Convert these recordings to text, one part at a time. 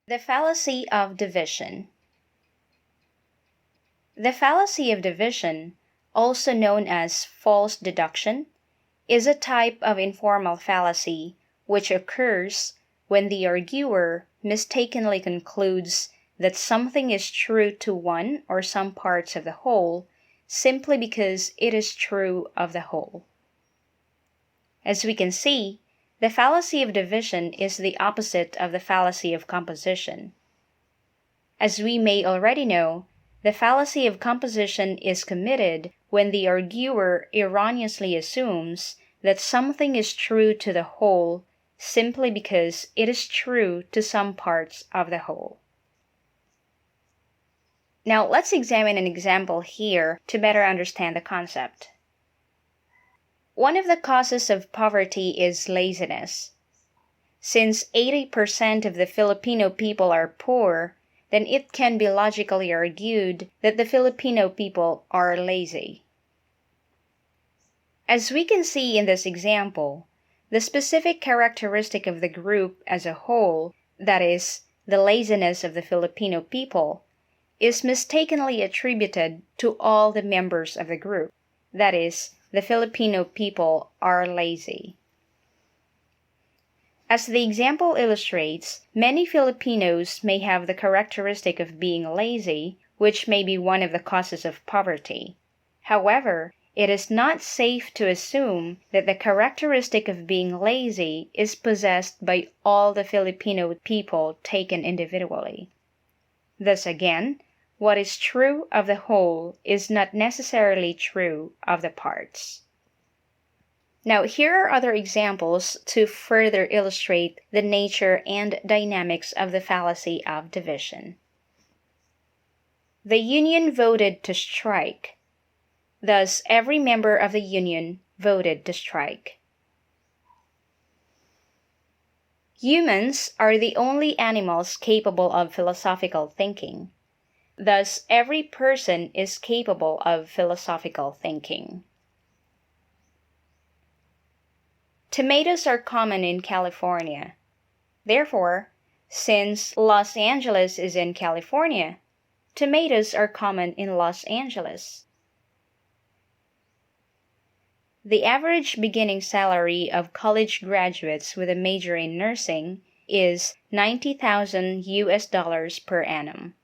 The Fallacy of Division. The fallacy of division, also known as false deduction, is a type of informal fallacy which occurs when the arguer mistakenly concludes that something is true to one or some parts of the whole simply because it is true of the whole. As we can see, the fallacy of division is the opposite of the fallacy of composition. As we may already know, the fallacy of composition is committed when the arguer erroneously assumes that something is true to the whole simply because it is true to some parts of the whole. Now let's examine an example here to better understand the concept. One of the causes of poverty is laziness. Since 80% of the Filipino people are poor, then it can be logically argued that the Filipino people are lazy. As we can see in this example, the specific characteristic of the group as a whole, that is, the laziness of the Filipino people, is mistakenly attributed to all the members of the group, that is, the Filipino people are lazy. As the example illustrates, many Filipinos may have the characteristic of being lazy, which may be one of the causes of poverty. However, it is not safe to assume that the characteristic of being lazy is possessed by all the Filipino people taken individually. Thus again, what is true of the whole is not necessarily true of the parts. Now, here are other examples to further illustrate the nature and dynamics of the fallacy of division. The union voted to strike. Thus, every member of the union voted to strike. Humans are the only animals capable of philosophical thinking. Thus, every person is capable of philosophical thinking. Tomatoes are common in California. Therefore, since Los Angeles is in California, tomatoes are common in Los Angeles. The average beginning salary of college graduates with a major in nursing is $90,000 per annum.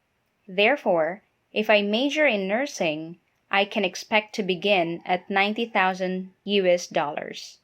Therefore, if I major in nursing, I can expect to begin at $90,000.